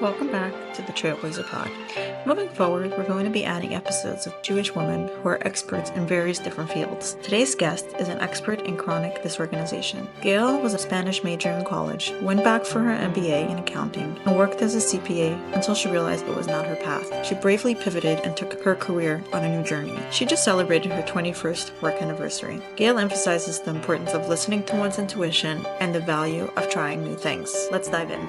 Welcome back to the TrailBLAZER pod. Moving forward, we're going to be adding episodes of Jewish women who are experts in various different fields. Today's guest is an expert in chronic disorganization. Gayle was a Spanish major in college, went back for her MBA in accounting, and worked as a CPA until she realized it was not her path. She bravely pivoted and took her career on a new journey. She just celebrated her 21st work anniversary. Gayle emphasizes the importance of listening to one's intuition and the value of trying new things. Let's dive in.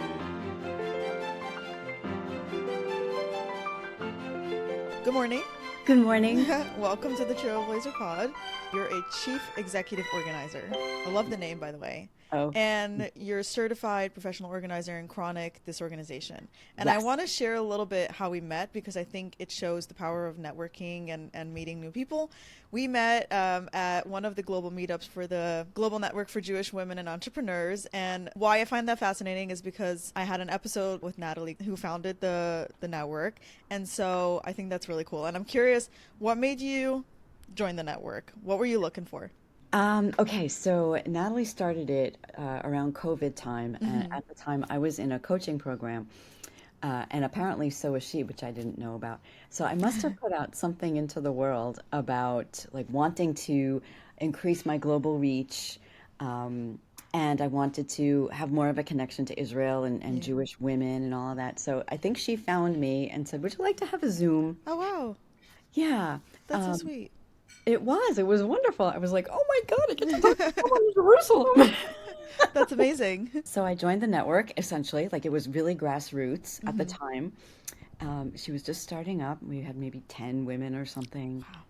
Good morning. Good morning. Welcome to the TrailBLAZER pod. You're a chief executive organizer. I love the name, by the way. Oh, And you're a certified professional organizer in chronic disorganization. And I yes. want to share a little bit how we met because I think it shows the power of networking and meeting new people. We met at one of the global meetups for the Global Network for Jewish Women and Entrepreneurs. And why I find that fascinating is because I had an episode with Natalie, who founded the network. And so I think that's really cool. And I'm curious, what made you join the network? What were you looking for? Okay, so Natalie started it around COVID time, and Hmm. at the time I was in a coaching program, and apparently so was she, which I didn't know about. So I must have put out something into the world about like wanting to increase my global reach, um, and I wanted to have more of a connection to Israel and Yeah. Jewish women and all of that. So I think she found me and said, "Would you like to have a Zoom?" Oh, wow. Yeah. That's so sweet. It was wonderful. I was like, oh my God, I get to talk to someone in Jerusalem. That's amazing. So I joined the network essentially, like it was really grassroots at the Hmm. time. She was just starting up. We had maybe 10 women or something. Wow.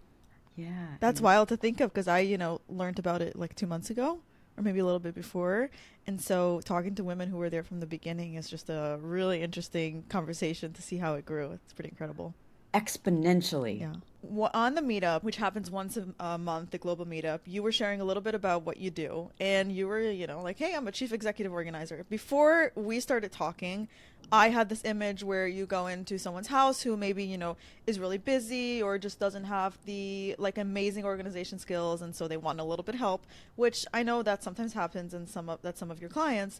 Yeah, That's wild to think of because I learned about it like 2 months ago or maybe a little bit before. And so talking to women who were there from the beginning is just a really interesting conversation to see how it grew. It's pretty incredible. exponentially. Yeah. On the meetup, which happens once a month, the global meetup, you were sharing a little bit about what you do. And you were like, hey, I'm a chief executive organizer. Before we started talking, I had this image where you go into someone's house who maybe is really busy or just doesn't have the like amazing organization skills. And so they want a little bit of help, which I know that sometimes happens in some of your clients.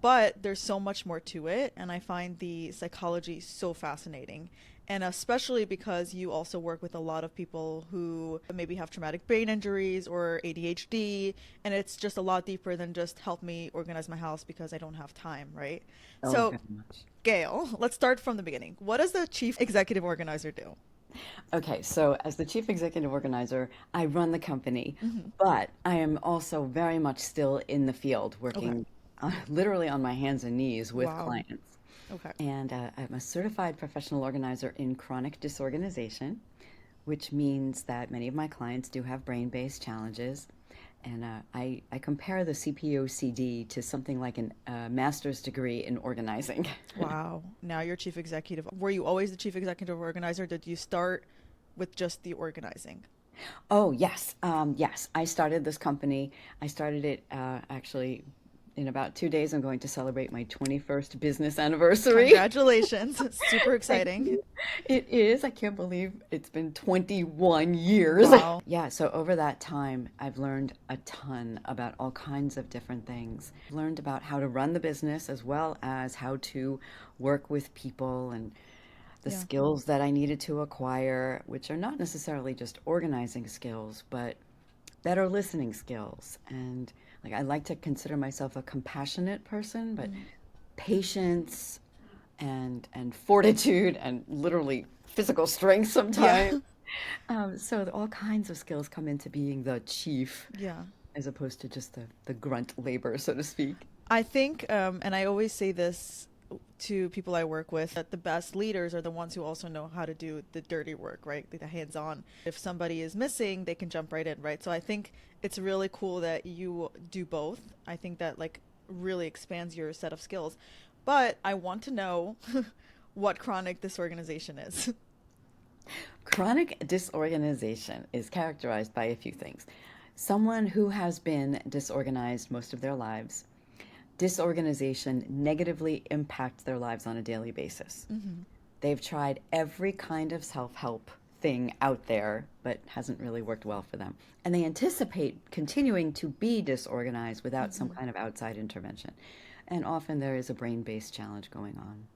But there's so much more to it, and I find the psychology so fascinating. And especially because you also work with a lot of people who maybe have traumatic brain injuries or ADHD, and it's just a lot deeper than just help me organize my house because I don't have time, right? Oh, So, very much. Gayle, let's start from the beginning. What does the chief executive organizer do? Okay, so as the chief executive organizer, I run the company, Hmm. but I am also very much still in the field, Okay. working literally on my hands and knees with Wow. clients. Okay. And I'm a certified professional organizer in chronic disorganization, which means that many of my clients do have brain-based challenges. And I compare the CPOCD to something like a master's degree in organizing. Wow. Now you're chief executive. Were you always the chief executive organizer? Did you start with just the organizing? Oh, yes. Yes, I started this company. I started it actually in about 2 days. I'm going to celebrate my 21st business anniversary. Congratulations. Super Thank exciting. you. It is. I can't believe it's been 21 years. Wow. Yeah, so over that time, I've learned a ton about all kinds of different things. I've learned about how to run the business as well as how to work with people and the Yeah. skills that I needed to acquire, which are not necessarily just organizing skills, but better listening skills. And like I like to consider myself a compassionate person, but Mm. patience and fortitude and literally physical strength Yeah. sometimes. So all kinds of skills come into being the chief Yeah. as opposed to just the grunt labor, so to speak. I think, and I always say this to people I work with, that the best leaders are the ones who also know how to do the dirty work, right? Like the hands on. If somebody is missing, they can jump right in, right? So I think it's really cool that you do both. I think that like really expands your set of skills. But I want to know what chronic disorganization is. Chronic disorganization is characterized by a few things. Someone who has been disorganized most of their lives, disorganization negatively impacts their lives on a daily basis. Hmm. They've tried every kind of self help thing out there, but hasn't really worked well for them. And they anticipate continuing to be disorganized without some Hmm. kind of outside intervention. And often there is a brain based challenge going on.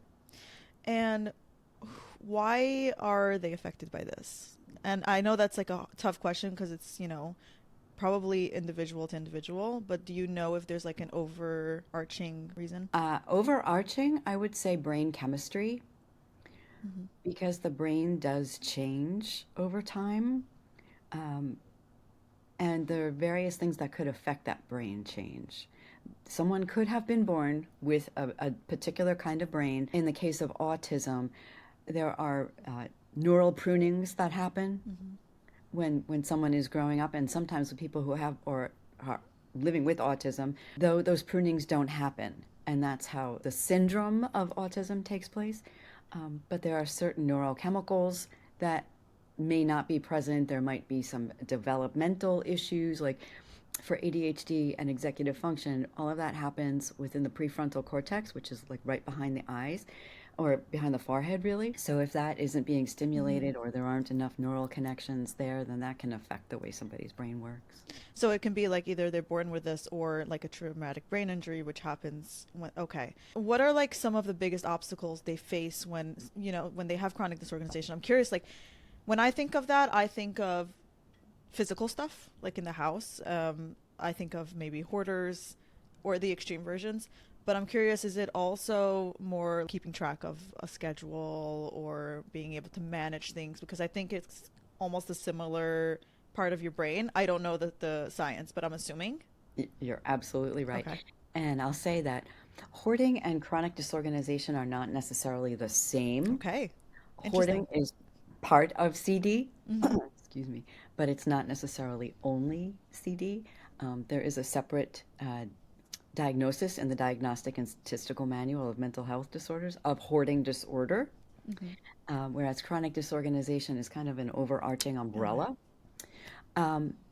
And why are they affected by this? And I know that's like a tough question because it's, probably individual to individual, but do you know if there's like an overarching reason? Overarching, I would say brain chemistry, Hmm. because the brain does change over time. Um, and there are various things that could affect that brain change. Someone could have been born with a particular kind of brain. In the case of autism, there are neural prunings that happen Hmm. when someone is growing up, and sometimes with people who have or are living with autism, though those prunings don't happen, and that's how the syndrome of autism takes place. But there are certain neurochemicals that may not be present. There might be some developmental issues, like for ADHD and executive function. All of that happens within the prefrontal cortex, which is like right behind the eyes or behind the forehead, really. So if that isn't being Hmm. stimulated or there aren't enough neural connections there, then that can affect the way somebody's brain works. So it can be like either they're born with this or like a traumatic brain injury, which happens when, okay. What are like some of the biggest obstacles they face when, when they have chronic disorganization? I'm curious, like when I think of that, I think of physical stuff, like in the house. I think of maybe hoarders or the extreme versions. But I'm curious, is it also more keeping track of a schedule or being able to manage things? Because I think it's almost a similar part of your brain. I don't know the science, but I'm assuming. You're absolutely right. Okay. And I'll say that hoarding and chronic disorganization are not necessarily the same. Okay. Interesting. Hoarding is part of CD, Hmm. excuse me, but it's not necessarily only CD. There is a separate diagnosis in the Diagnostic and Statistical Manual of Mental Health Disorders of hoarding disorder, Hmm. whereas chronic disorganization is kind of an overarching Okay. umbrella.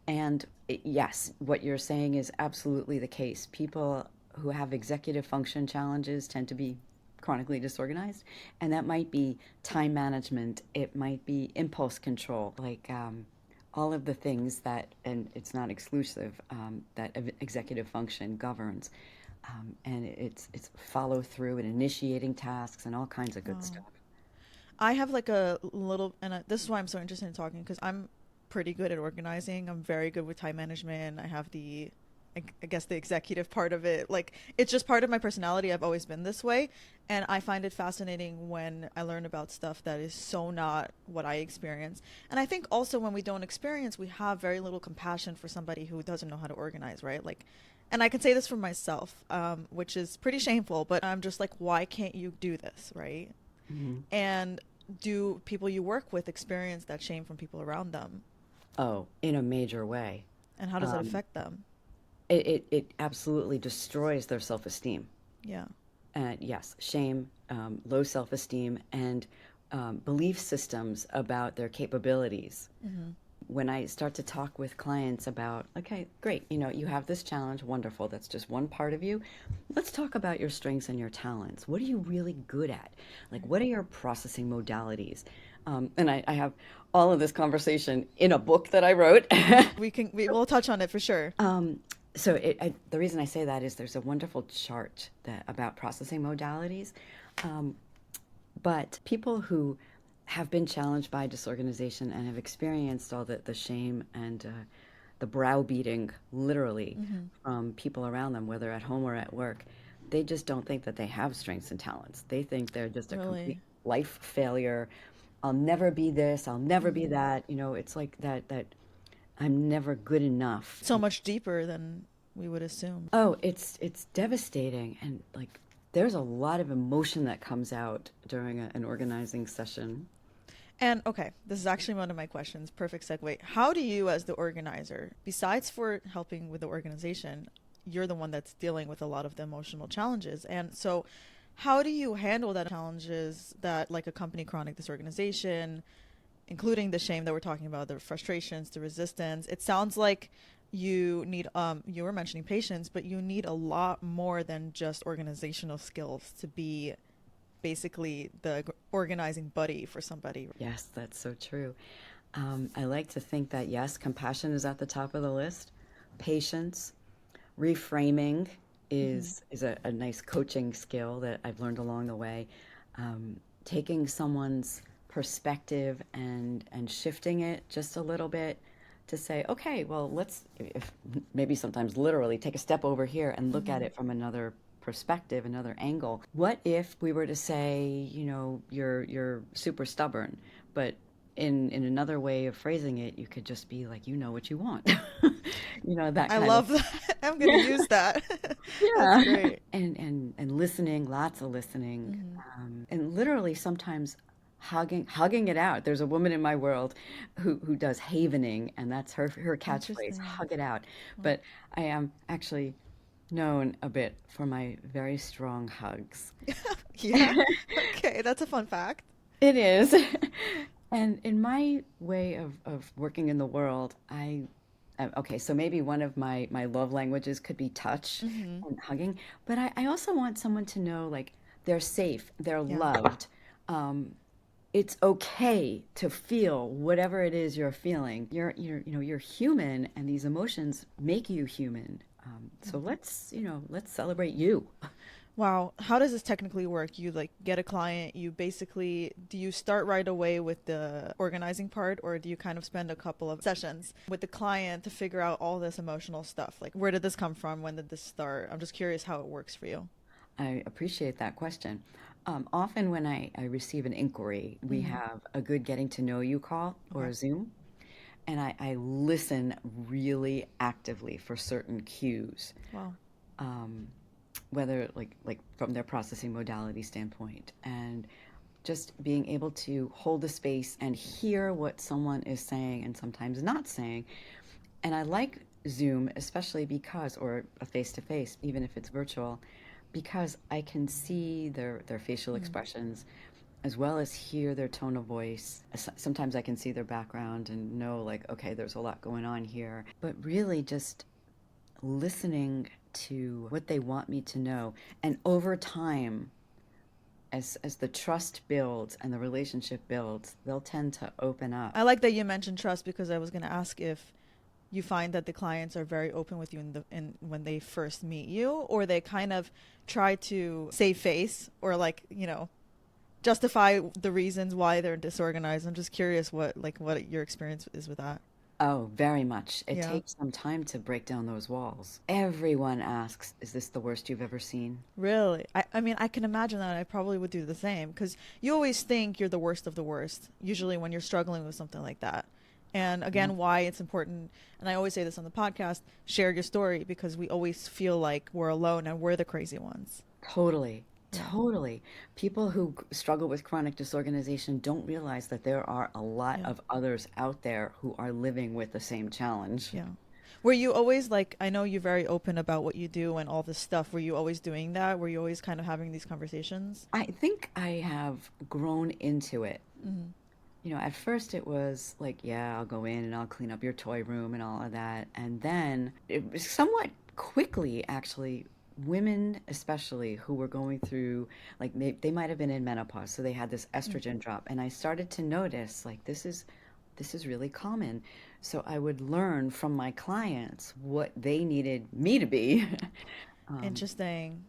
And yes, what you're saying is absolutely the case. People who have executive function challenges tend to be chronically disorganized, and that might be time management, it might be impulse control, like all of the things that, and it's not exclusive, that executive function governs. And it's follow through and initiating tasks and all kinds of good Wow. stuff. I have like a little, and this is why I'm so interested in talking because I'm pretty good at organizing. I'm very good with time management. I have I guess, the executive part of it. Like, it's just part of my personality. I've always been this way. And I find it fascinating when I learn about stuff that is so not what I experience. And I think also when we don't experience, we have very little compassion for somebody who doesn't know how to organize, right? Like, and I can say this for myself, which is pretty shameful, but I'm just like, why can't you do this, right? Mhm. And do people you work with experience that shame from people around them? Oh, in a major way. And how does it Um, affect them? it absolutely destroys their self-esteem. Yeah. Yes, shame, low self-esteem, and belief systems about their capabilities. Hmm. When I start to talk with clients about, okay, great, you have this challenge, wonderful, that's just one part of you. Let's talk about your strengths and your talents. What are you really good at? Like, Right. what are your processing modalities? And I have all of this conversation in a book that I wrote. We will touch on it for sure. Um, the reason I say that is there's a wonderful chart that about processing modalities. Um, but people who have been challenged by disorganization and have experienced all the shame and the browbeating, literally, Hmm. from people around them, whether at home or at work, they just don't think that they have strengths and talents. They think they're just a complete Really. life failure. I'll never be this. I'll never be Hmm. that. It's like that I'm never good enough. So much deeper than we would assume. Oh, it's devastating, and like there's a lot of emotion that comes out during an organizing session. And okay, this is actually one of my questions. Perfect segue. How do you, as the organizer, besides for helping with the organization, you're the one that's dealing with a lot of the emotional challenges. And so, how do you handle that challenges that like accompany chronic disorganization, including the shame that we're talking about, the frustrations, the resistance? It sounds like you were mentioning patience, but you need a lot more than just organizational skills to be basically the organizing buddy for somebody. Yes, that's so true. I like to think that yes, compassion is at the top of the list. Patience, reframing Hmm. is a nice coaching skill that I've learned along the way. taking someone's perspective and shifting it just a little bit to say, okay, well, let's, if maybe sometimes literally take a step over here and look at Mm-hmm. it from another perspective, another angle. What if we were to say, you're super stubborn, but in another way of phrasing it, you could just be like, you know what you want. That I kind of. love that. I'm gonna Yeah. use that. That's Yeah. great. And listening, lots of listening, Mm-hmm. and literally sometimes hugging it out. There's a woman in my world who does havening, and that's her catchphrase, Interesting. hug it out. Wow. But I am actually known a bit for my very strong hugs. Yeah. Okay, that's a fun fact. It is. And in my way of working in the world, okay, so maybe one of my love languages could be touch Mm-hmm. and hugging, but I also want someone to know like they're safe, they're Yeah. loved. Um, it's okay to feel whatever it is you're feeling. You're human, and these emotions make you human. So let's celebrate you. Wow. How does this technically work? You like get a client, you basically, do you start right away with the organizing part, or do you kind of spend a couple of sessions with the client to figure out all this emotional stuff? Like, where did this come from? When did this start? I'm just curious how it works for you. I appreciate that question. Often when I receive an inquiry, we Mm-hmm. have a good getting to know you call or Okay. a Zoom, and I listen really actively for certain cues, Wow. um, whether like from their processing modality standpoint, and just being able to hold a space and hear what someone is saying and sometimes not saying. And I like Zoom, especially because, or a face to face, even if it's virtual, because I can see their facial Mm-hmm. expressions as well as hear their tone of voice. Sometimes I can see their background and know, like, okay, there's a lot going on here. But really just listening to what they want me to know. And over time, as the trust builds and the relationship builds, they'll tend to open up. I like that you mentioned trust because I was going to ask if you find that the clients are very open with you in when they first meet you, or they kind of try to save face or like, justify the reasons why they're disorganized. I'm just curious what your experience is with that. Oh, very much. It Yeah. takes some time to break down those walls. Everyone asks, is this the worst you've ever seen? Really? I mean, I can imagine that I probably would do the same because you always think you're the worst of the worst, usually when you're struggling with something like that. And Yeah, again, why it's important, and I always say this on the podcast, share your story because we always feel like we're alone and we're the crazy ones. totally. Yeah. Totally. People who struggle with chronic disorganization don't realize that there are a lot Yeah. of others out there who are living with the same challenge. Yeah. Were you always like, I know you're very open about what you do and all this stuff. Were you always doing that? Were you always kind of having these conversations? I think I have grown into it. Mm-hmm. At first it was like, yeah, I'll go in and I'll clean up your toy room and all of that. And then it was somewhat quickly, actually, women, especially who were going through, like they might have been in menopause, so they had this estrogen drop. And I started to notice, like, this is really common. So I would learn from my clients what they needed me to be. um, Interesting.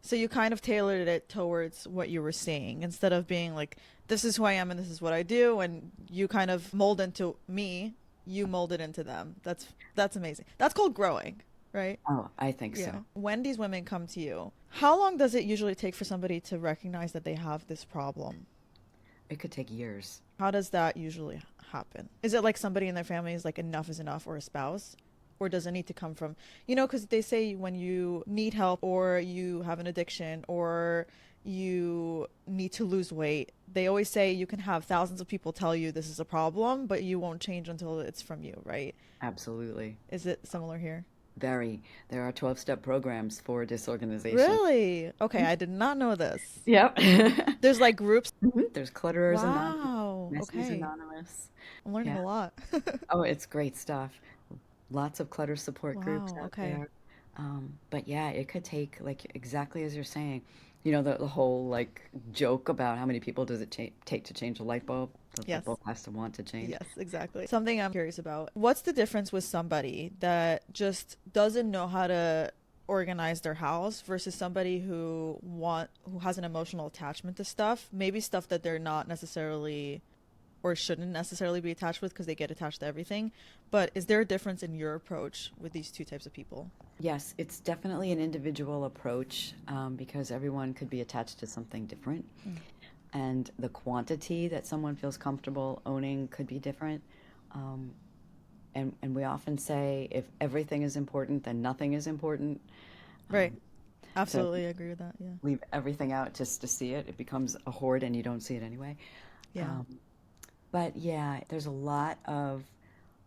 So you kind of tailored it towards what you were seeing instead of being like, this is who I am and this is what I do, and you kind of mold into me, you mold it into them. That's amazing. That's called growing, right? oh, I think Yeah. so. When these women come to you, how long does it usually take for somebody to recognize that they have this problem? It could take years. How does that usually happen? Is it like somebody in their family is like enough is enough, or a spouse? Or does it need to come from, because they say when you need help or you have an addiction or you need to lose weight, they always say you can have thousands of people tell you this is a problem, but you won't change until it's from you, right? Absolutely. Is it similar here? Very. There are 12-step programs for disorganization. Really? Okay, I did not know this. Yep. There's like groups. There's Clutterers Anonymous, Wow. Messes Okay. Anonymous. I'm learning Yeah. a lot. Oh, it's great stuff. Lots of clutter support groups Wow. out Okay. there. But yeah, it could take, like, exactly as you're saying, the whole like joke about how many people does it take to change a light bulb? The Yes. bulb has to want to change. Yes, exactly. Something I'm curious about. What's the difference with somebody that just doesn't know how to organize their house versus somebody who has an emotional attachment to stuff, maybe stuff that they're not necessarily or shouldn't necessarily be attached with because they get attached to everything. But is there a difference in your approach with these two types of people? Yes, it's definitely an individual approach because everyone could be attached to something different. Mm. And the quantity that someone feels comfortable owning could be different. Um, and we often say if everything is important, then nothing is important. Right. Um, so Absolutely agree with that. Yeah. leave everything out just to see it. It becomes a hoard and you don't see it anyway. Yeah. Um, but yeah, there's a lot of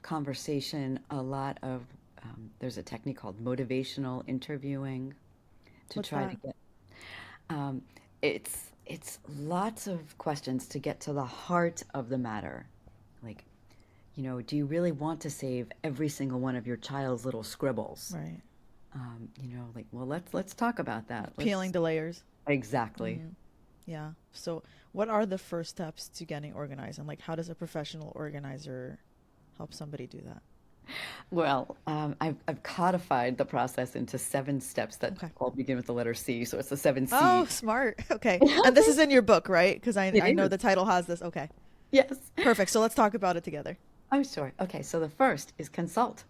conversation, a lot of, there's a technique called motivational interviewing to What's try to that? get, um, it's lots of questions to get to the heart of the matter. Like, do you really want to save every single one of your child's little scribbles? Right. Like, well, let's talk about that. Peeling Let's the layers. exactly. Hmm. Yeah. So, what are the first steps to getting organized, and like, how does a professional organizer help somebody do that? Well, I've codified the process into 7 steps that Okay. all begin with the letter C. So it's the seven Oh, C's. smart. Okay. And this is in your book, right? Because It I know is. the title has this. Okay. Yes. Perfect. So let's talk about it together. I'm sure. Okay, so the first is consult.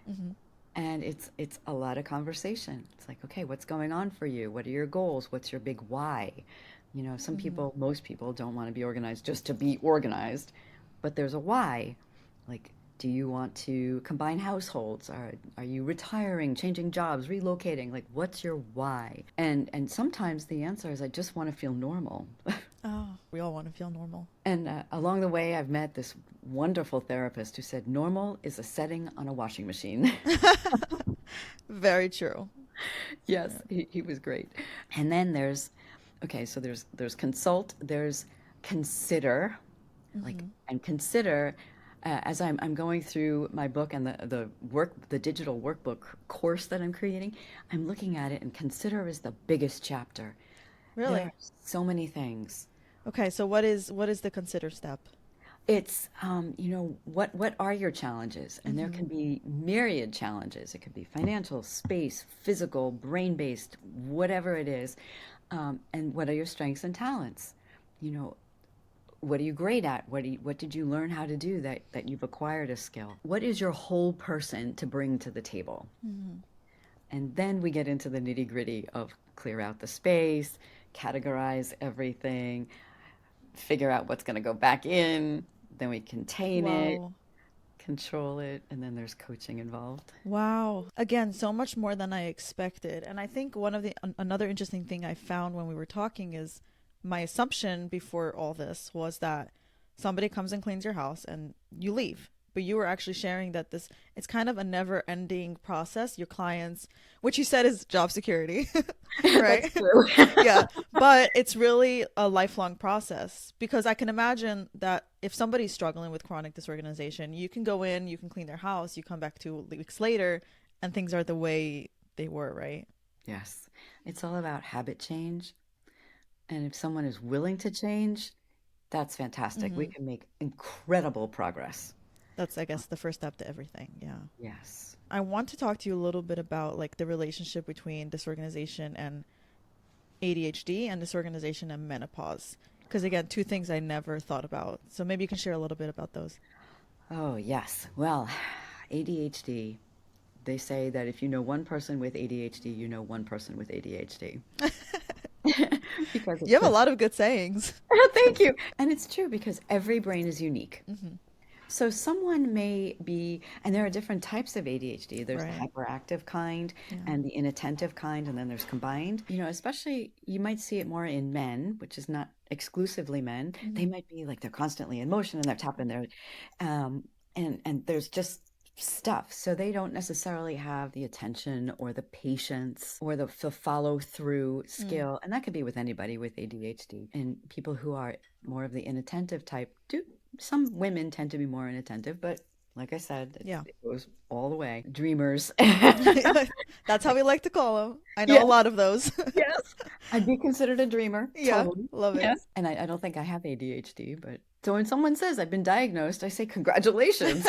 Hmm. And it's a lot of conversation. It's like, okay, what's going on for you? What are your goals? What's your big why? Hmm. Most people don't want to be organized just to be organized, but there's a why. Like, do you want to combine households? Are you retiring, changing jobs, relocating? Like, what's your why? And sometimes the answer is I just want to feel normal. Oh, we all want to feel normal. And along the way, I've met this wonderful therapist who said normal is a setting on a washing machine. Very true. Yes, Yeah. he was great. And then okay, so there's consult, there's consider, like, Hmm. and consider, as I'm going through my book and the digital workbook course that I'm creating, I'm looking at it and consider is the biggest chapter. There are Really? so many things. Okay. So what is the consider step? It's, what are your challenges? And there Hmm. can be myriad challenges. It could be financial, space, physical, brain-based, whatever it is. And what are your strengths and talents? You know, what are you great at? What did you learn how to do that you've acquired a skill? What is your whole person to bring to the table? Hmm. And then we get into the nitty-gritty of clear out the space, categorize everything, figure out what's going to go back in, then we contain it, Wow. control it, and then there's coaching involved. Wow. Again, so much more than I expected. And I think one of the another interesting thing I found when we were talking is my assumption before all this was that somebody comes and cleans your house and you leave. But you were actually sharing that this it's kind of a never-ending process. Your clients, which you said is job security, That's right? true. Yeah, but it's really a lifelong process because I can imagine that if somebody's struggling with chronic disorganization, you can go in, you can clean their house, you come back 2 weeks later, and things are the way they were, right? Yes, it's all about habit change. And if someone is willing to change, that's fantastic. We Hmm. can make incredible progress. That's, I guess, the first step to everything. Yeah. Yes. I want to talk to you a little bit about like the relationship between disorganization and ADHD and disorganization and menopause. Because again, two things I never thought about. So maybe you can share a little bit about those. Oh, yes. Well, ADHD, they say that if you know one person with ADHD, you know one person with ADHD. Because You it's have a just, lot of good sayings. thank you. And it's true because every brain is unique. Hmm. So someone may be, and there are different types of ADHD. There's the Right. hyperactive kind Yeah. and the inattentive kind, and then there's combined. Especially you might see it more in men, which is not exclusively men. They Hmm. might be like they're constantly in motion and they're tapping their, um, and there's just stuff. So they don't necessarily have the attention or the patience or the follow through Mm. skill. And that could be with anybody with ADHD. And people who are more of the inattentive type do some women tend to be more inattentive, but like I said, Yeah. it goes all the way. Dreamers. That's how we like to call them. I know a Yes, lot of those. yes. I'd be considered a dreamer. Yeah. Totally. Love it. Yes. And I don't think I have ADHD, but so when someone says I've been diagnosed, I say congratulations.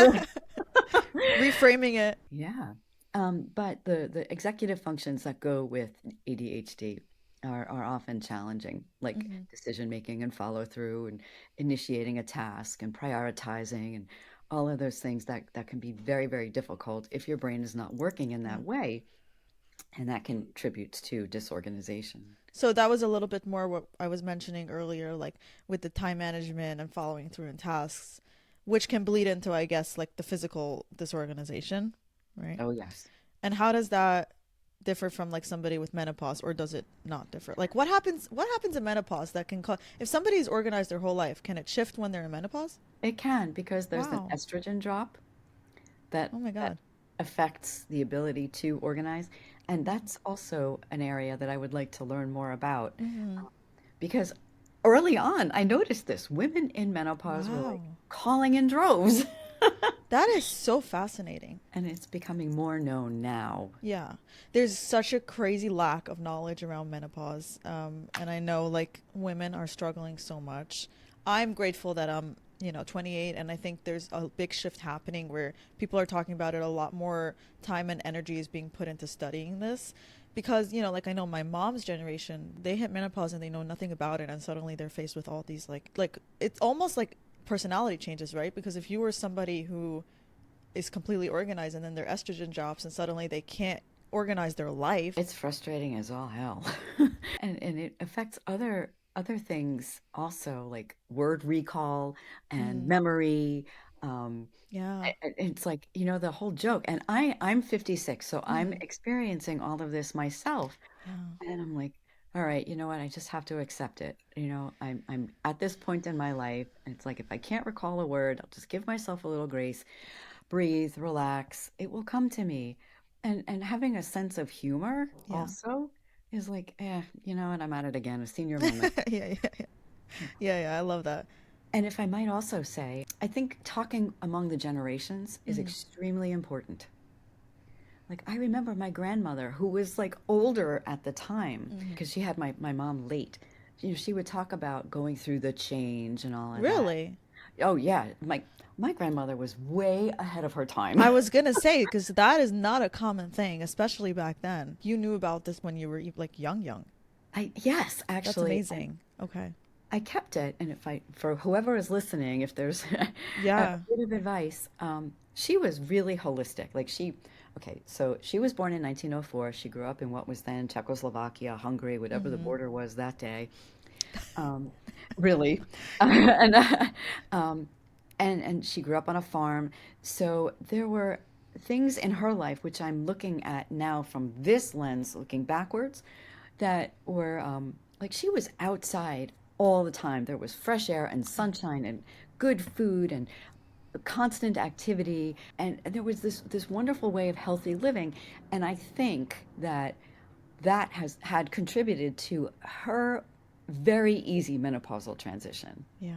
Reframing it. Yeah. But the executive functions that go with ADHD are often challenging, like Mm-hmm. decision making and follow through and initiating a task and prioritizing and all of those things that can be very, very difficult if your brain is not working in Yeah. that way. And that contributes to disorganization. So that was a little bit more what I was mentioning earlier, like with the time management and following through in tasks, which can bleed into, I guess, like the physical disorganization, right? Oh, yes. And how does that differ from like somebody with menopause, or does it not differ? Like what happens in menopause that can cause, if somebody is organized their whole life, can it shift when they're in menopause? It can because there's an Wow. estrogen drop that Oh my that God. affects the ability to organize. And that's also an area that I would like to learn more about Mm-hmm. because early on I noticed this. Women in menopause were like Wow. calling in droves. That is so fascinating. And it's becoming more known now. Yeah. There's such a crazy lack of knowledge around menopause. And I know like women are struggling so much. I'm grateful that I'm, 28, and I think there's a big shift happening where people are talking about it a lot more. Time and energy is being put into studying this because, like I know my mom's generation, they hit menopause and they know nothing about it, and suddenly they're faced with all these like it's almost like personality changes, right? Because if you were somebody who is completely organized and then their estrogen drops and suddenly they can't organize their life. It's frustrating as all hell. And it affects other things also, like word recall and Mm, memory. Um, yeah. it's like, the whole joke. And I'm 56, so I'm Hmm. experiencing all of this myself. Yeah. And I'm like, all right, you know what? I just have to accept it. I'm at this point in my life, and it's like if I can't recall a word, I'll just give myself a little grace, breathe, relax. It will come to me. And having a sense of humor Yeah. also is like, you know what? I'm at it again, a senior Yeah. moment. Yeah. Yeah. Yeah. Yeah. I love that. And if I might also say, I think talking among the generations is Hmm. extremely important. Like I remember my grandmother who was like older at the time Hmm. because she had my mom late. She would talk about going through the change and all of that. Really? Oh yeah, my grandmother was way ahead of her time. I was gonna say because that is not a common thing, especially back then. You knew about this when you were like young. Yes, That's actually, and amazing. Okay. I kept it. And if I for whoever is listening, if there's a Yeah. bit of advice, she was really holistic. Okay, so she was born in 1904. She grew up in what was then Czechoslovakia, Hungary, whatever the Hmm. border was that day. Um, really, and, um, and she grew up on a farm. So there were things in her life which I'm looking at now from this lens, looking backwards, that were like she was outside all the time. There was fresh air and sunshine and good food and constant activity, and there was this wonderful way of healthy living. And I think that has had contributed to her very easy menopausal transition. Yeah.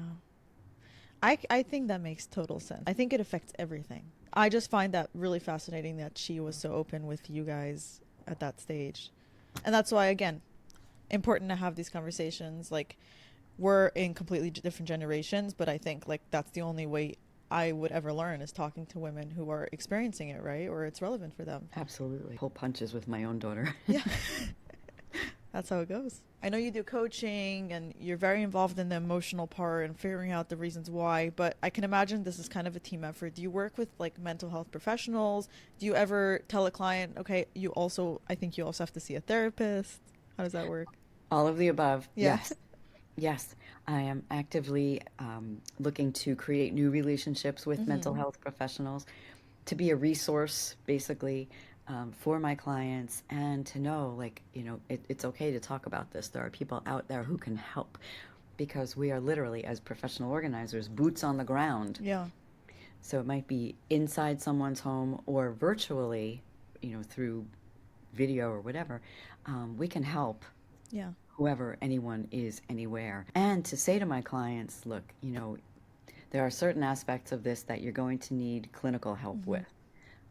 I think that makes total sense. I think it affects everything. I just find that really fascinating that she was so open with you guys at that stage. And that's why, again, important to have these conversations. Like, we're in completely different generations, but I think, like, that's the only way I would ever learn is talking to women who are experiencing it, right? Or it's relevant for them. Absolutely. Pull punches with my own daughter. Yeah. That's how it goes. I know you do coaching and you're very involved in the emotional part and figuring out the reasons why, but I can imagine this is kind of a team effort. Do you work with like mental health professionals? Do you ever tell a client, okay, I think you also have to see a therapist? How does that work? All of the above. Yeah. Yes. Yes, I am actively looking to create new relationships with mental Hmm. health professionals, to be a resource, basically, for my clients, and to know, like, it's okay to talk about this. There are people out there who can help because we are literally, as professional organizers, boots on the ground. Yeah. So it might be inside someone's home or virtually, through video or whatever. We can help Yeah. whoever anyone is anywhere. And to say to my clients, look, there are certain aspects of this that you're going to need clinical help Hmm. with.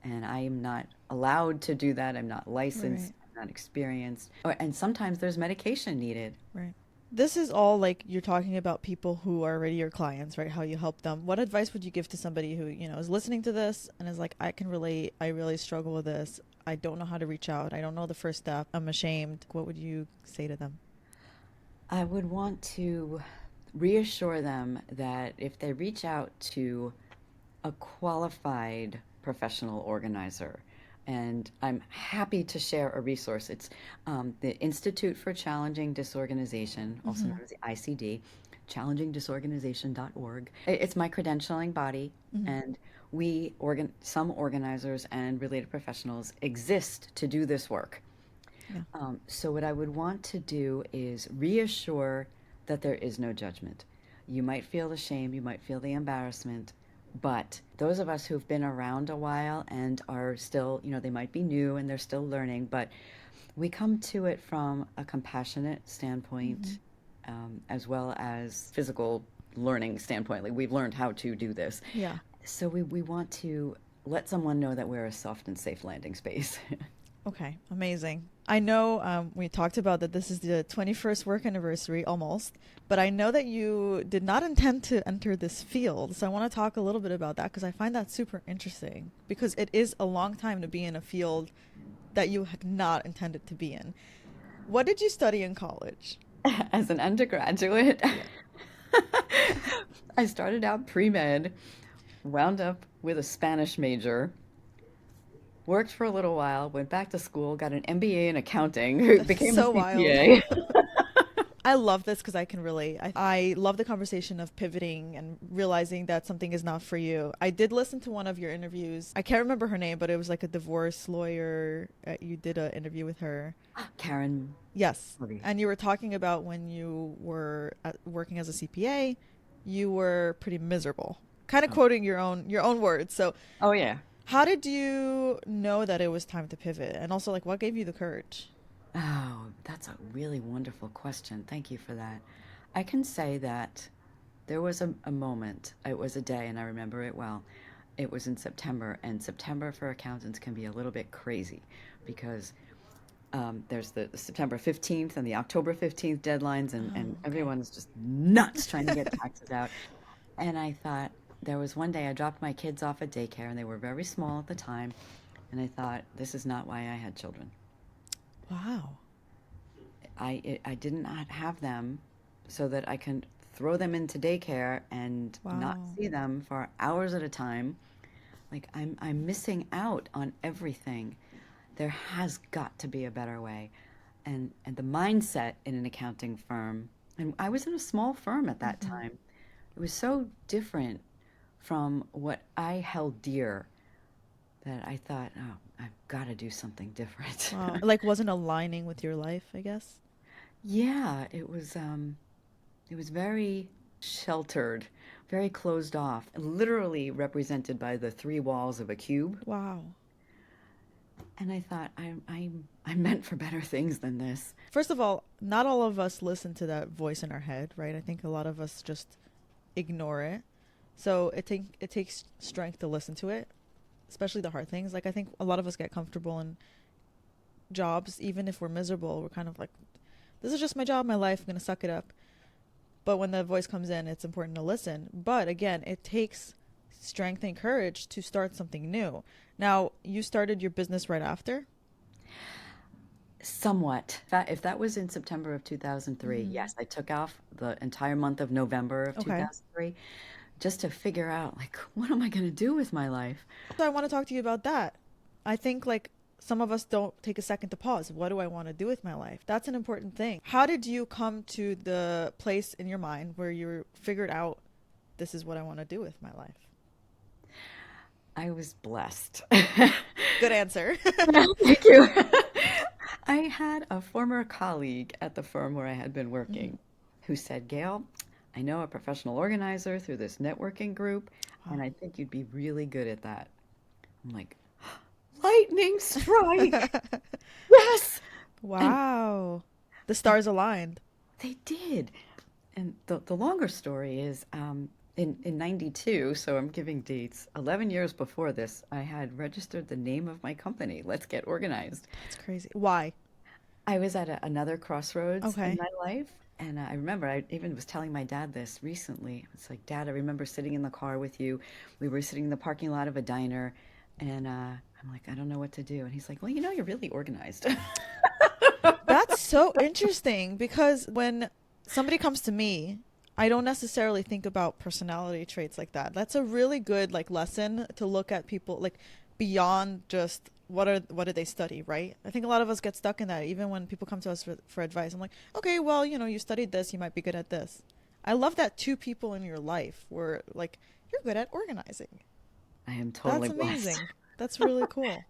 And I am not allowed to do that. I'm not licensed, Right. I'm not experienced. And sometimes there's medication needed. Right. This is all like you're talking about people who are already your clients, right? How you help them. What advice would you give to somebody who, is listening to this and is like, I can relate. I really struggle with this. I don't know how to reach out. I don't know the first step. I'm ashamed. What would you say to them? I would want to reassure them that if they reach out to a qualified professional organizer, and I'm happy to share a resource. It's the Institute for Challenging Disorganization, also known Mm-hmm. as the ICD, challengingdisorganization.org. It's my credentialing body, Mm-hmm. and some organizers and related professionals exist to do this work. Yeah. So, what I would want to do is reassure that there is no judgment. You might feel the shame, you might feel the embarrassment, but those of us who've been around a while and are still, they might be new and they're still learning, but we come to it from a compassionate Mm-hmm. standpoint, as well as physical learning standpoint. Like we've learned how to do this. Yeah. So, we want to let someone know that we're a soft and safe landing space. Okay, amazing. I know we talked about that this is the 21st work anniversary almost, but I know that you did not intend to enter this field. So I want to talk a little bit about that because I find that super interesting because it is a long time to be in a field that you had not intended to be in. What did you study in college? As an undergraduate, Yeah. I started out pre-med, wound up with a Spanish major, worked for a little while, went back to school, got an MBA in accounting, That's became a so wild. CPA. I love this because I can relate. I love the conversation of pivoting and realizing that something is not for you. I did listen to one of your interviews. I can't remember her name, but it was like a divorce lawyer. You did an interview with her. Karen Yes. Levy. And you were talking about when you were working as a CPA, you were pretty miserable. Kind of Oh, quoting your own words. So, oh yeah. how did you know that it was time to pivot? And also like what gave you the courage? Oh, that's a really wonderful question. Thank you for that. I can say that there was a moment, it was a day, and I remember it well. It was in September, and September for accountants can be a little bit crazy because there's the September 15th and the October 15th deadlines, and Oh, okay. everyone's just nuts trying to get taxes out. And I thought, there was one day I dropped my kids off at daycare, and they were very small at the time. And I thought, this is not why I had children. Wow. I did not have them so that I can throw them into daycare and not Wow. see them for hours at a time. Like I'm missing out on everything. There has got to be a better way. And the mindset in an accounting firm, and I was in a small firm at that Hmm. time. It was so different from what I held dear that I thought, oh, I've got to do something different. Wow. It like wasn't aligning with your life, I guess. Yeah, it was very sheltered, very closed off, literally represented by the three walls of a cube. Wow. And I thought, I'm meant for better things than this. First of all, not all of us listen to that voice in our head, right? I think a lot of us just ignore it. So it takes strength to listen to it, especially the hard things. Like I think a lot of us get comfortable in jobs, even if we're miserable. We're kind of like, this is just my job, my life. I'm gonna suck it up. But when the voice comes in, it's important to listen. But again, it takes strength and courage to start something new. Now, you started your business right after. Somewhat. If that was in September of 2003, Mm-hmm. yes, I took off the entire month of November of Okay. 2003 just to figure out, like, what am I going to do with my life? So I want to talk to you about that. I think like some of us don't take a second to pause. What do I want to do with my life? That's an important thing. How did you come to the place in your mind where you figured out this is what I want to do with my life? I was blessed. Good answer. Thank you. I had a former colleague at the firm where I had been Hmm. working who said, Gail, I know a professional organizer through this networking group, and Wow. I think you'd be really good at that. I'm like, lightning strike. Yes. And Wow. The and stars aligned. they did. And the longer story is in 92, so I'm giving dates, 11 years before this, I had registered the name of my company, Let's Get Organized. That's crazy. Why? I was at another crossroads in Okay. my life. And I remember I even was telling my dad this recently. It's like, Dad, I remember sitting in the car with you. We were sitting in the parking lot of a diner, and I'm like, I don't know what to do. And he's like, well, you're really organized. That's so interesting because when somebody comes to me, I don't necessarily think about personality traits like that. That's a really good like lesson to look at people like beyond just what do they study, right? I think a lot of us get stuck in that even when people come to us for advice. I'm like, okay, well, you studied this, you might be good at this. I love that two people in your life were like, you're good at organizing. I am That's totally blessed. amazing. That's really cool.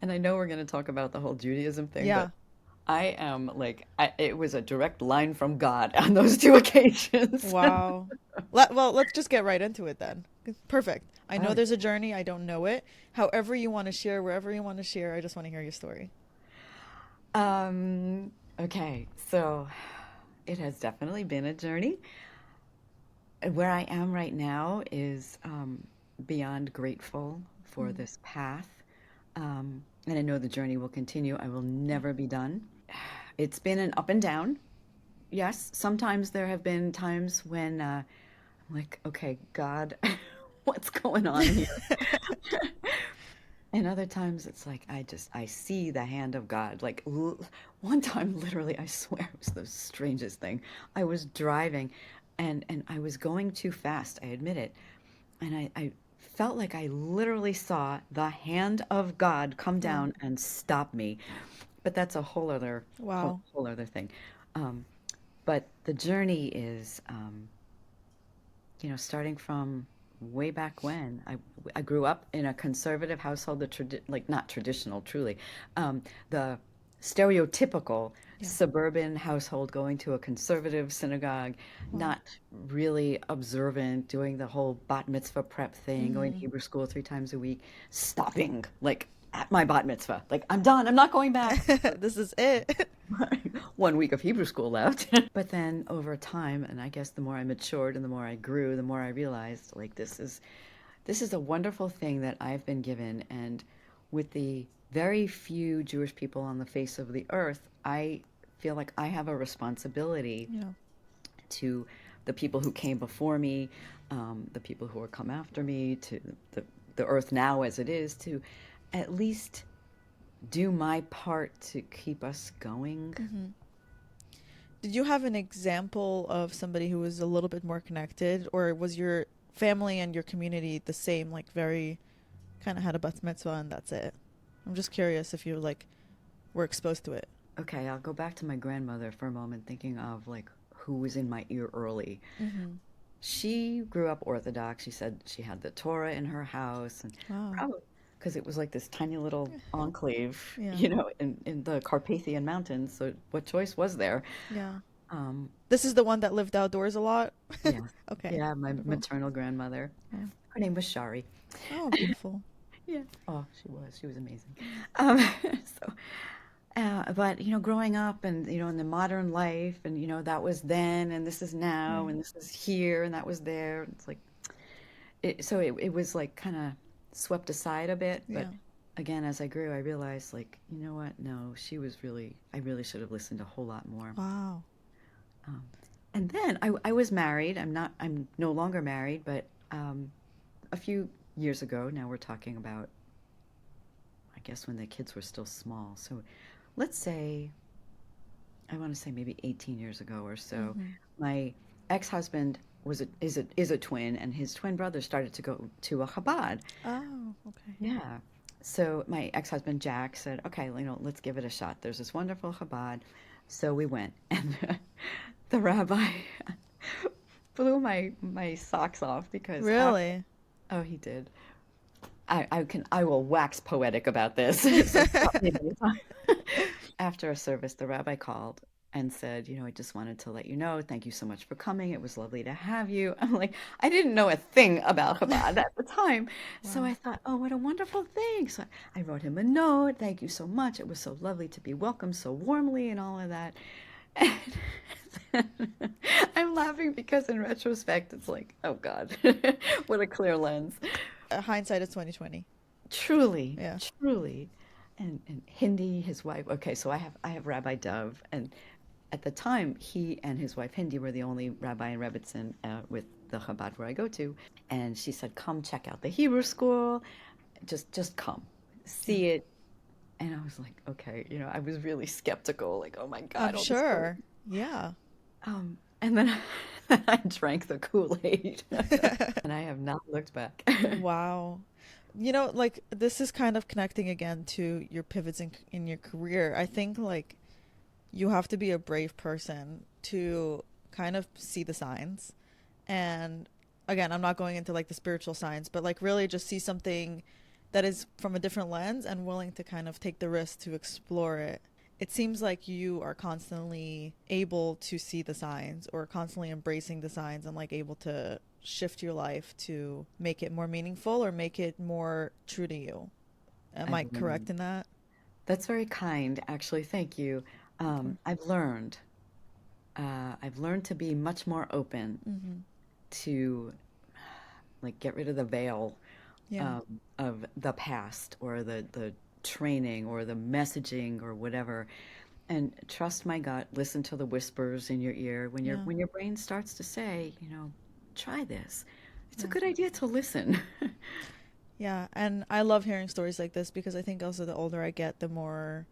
And I know we're going to talk about the whole Judaism thing, but Yeah. I am like, it was a direct line from God on those two occasions. Wow. Well, let's just get right into it then. Perfect. I know Oh, there's a journey. I don't know it. However you want to share, wherever you want to share, I just want to hear your story. okay. So it has definitely been a journey. Where I am right now is beyond grateful for Mm. this path. And I know the journey will continue. I will never be done. It's been an up and down. Yes, sometimes there have been times when I'm like, okay, God, what's going on here? And other times it's like I see the hand of God. Like one time, literally, I swear it was the strangest thing. I was driving, and I was going too fast. I admit it, and I felt like I literally saw the hand of God come Wow. down and stop me. But that's a Wow. whole other thing. Um, but the journey is, starting from way back when. I grew up in a conservative household, like not traditional, truly, the stereotypical Yeah. suburban household going to a conservative synagogue, Wow. not really observant, doing the whole bat mitzvah prep thing, going to Mm-hmm. Hebrew school 3 times a week, stopping like at my bat mitzvah. Like, I'm done. I'm not going back. This is it. 1 week of Hebrew school left. But then over time, and I guess the more I matured and the more I grew, the more I realized like this is a wonderful thing that I've been given. And with the very few Jewish people on the face of the earth, I feel like I have a responsibility Yeah. to the people who came before me, the people who are come after me, to the earth now as it is, to at least do my part to keep us going. Mm-hmm. Did you have an example of somebody who was a little bit more connected, or was your family and your community the same, like very kind of had a bat mitzvah and that's it? I'm just curious if you like were exposed to it. Okay, I'll go back to my grandmother for a moment, thinking of like who was in my ear early. Mm-hmm. She grew up Orthodox. She said she had the Torah in her house, and Wow. probably because it was like this tiny little enclave, Yeah. in the Carpathian Mountains. So what choice was there? Yeah. Um, This is the one that lived outdoors a lot. yeah, Okay. yeah, my Wonderful. maternal grandmother. Yeah. Her name was Shari. Oh, beautiful. Yeah. Oh, she was amazing. So, but growing up and in the modern life, and that was then, and this is now, Right. and this is here, and that was there. It's like it was like kind of swept aside a bit. But Yeah. again, as I grew, I realized like, you know what? No, I really should have listened a whole lot more. Wow. Um, and then I was married. I'm no longer married, but a few years ago, now we're talking about, I guess, when the kids were still small. So let's say, I want to say maybe 18 years ago or so, Mm-hmm. my ex-husband is a twin, and his twin brother started to go to a Chabad. Oh, okay. Yeah. So my ex-husband Jack said, "Okay, let's give it a shot. There's this wonderful Chabad." So we went, and the rabbi blew my socks off because Really? oh, he did. I will wax poetic about this. So stop me anytime. After a service, the rabbi called and said, I just wanted to let you know, thank you so much for coming. It was lovely to have you. I'm like, I didn't know a thing about Chabad at the time. So Wow. I thought, oh, what a wonderful thing. So I wrote him a note. Thank you so much. It was so lovely to be welcomed so warmly and all of that. And I'm laughing because in retrospect, it's like, oh God, what a clear lens. Hindsight is 2020. Truly, Yeah. truly. And Hindi, his wife. Okay, so I have Rabbi Dove, and at the time, he and his wife Hindi were the only rabbi in Rebbitzin with the Chabad where I go to. And she said, "Come check out the Hebrew school. Just come." Yeah. see it, and I was like, okay, I was really skeptical, like, oh my God, I'm all this stuff. sure. Yeah. And then I drank the Kool-Aid, and I have not looked back. Wow. You know, like this is kind of connecting again to your pivots in your career. I think like you have to be a brave person to kind of see the signs. And again, I'm not going into like the spiritual signs, but like really just see something that is from a different lens and willing to kind of take the risk to explore it. It seems like you are constantly able to see the signs or constantly embracing the signs and like able to shift your life to make it more meaningful or make it more true to you. Am I've I correct learned. in that? That's very kind, actually. Thank you. Of course. I've learned. I've learned to be much more open Mm-hmm. to like get rid of the veil Yeah. of the past or the training or the messaging or whatever, and trust my gut. Listen to the whispers in your ear Yeah. when your brain starts to say, try this. It's a Yeah. good idea to listen. Yeah. And I love hearing stories like this because I think also the older I get, the more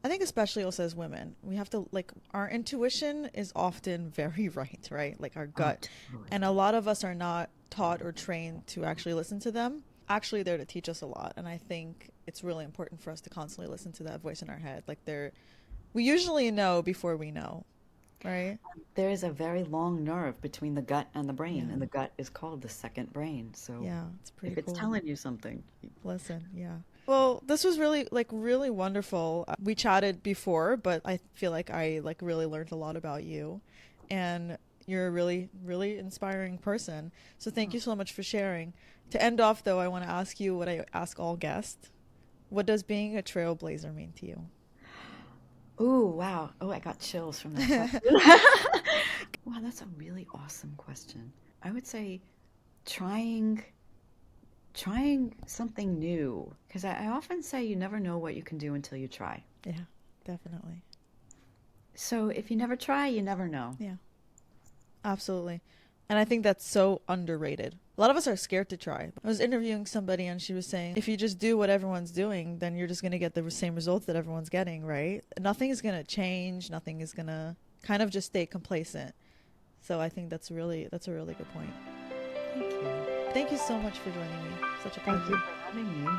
I think especially also as women, we have to like our intuition is often very right, right? Like our Oh, gut. totally. And a lot of us are not taught or trained to actually listen to them. Actually they're to teach us a lot. And I think it's really important for us to constantly listen to that voice in our head. Like we usually know before we know, right? There is a very long nerve between the gut and the brain, Yeah. and the gut is called the second brain. So Yeah, it's if pretty it's cool. telling you something, Listen, yeah. Well, this was really like really wonderful. We chatted before, but I feel like I like really learned a lot about you, and you're a really really inspiring person. So thank oh, you so much for sharing. To end off though, I want to ask you what I ask all guests. What does being a trailblazer mean to you? ooh, wow. Oh, I got chills from that question. Wow, that's a really awesome question. I would say trying trying something new, because I often say you never know what you can do until you try. Yeah, definitely. So if you never try, you never know. Yeah. Absolutely. And I think that's so underrated. A lot of us are scared to try. I was interviewing somebody and she was saying, if you just do what everyone's doing, then you're just going to get the same results that everyone's getting, right? Nothing is going to change. Nothing is going to kind of just stay complacent. So I think that's a really good point. Thank you. Thank you so much for joining me. Such a Thank you pleasure. for having me.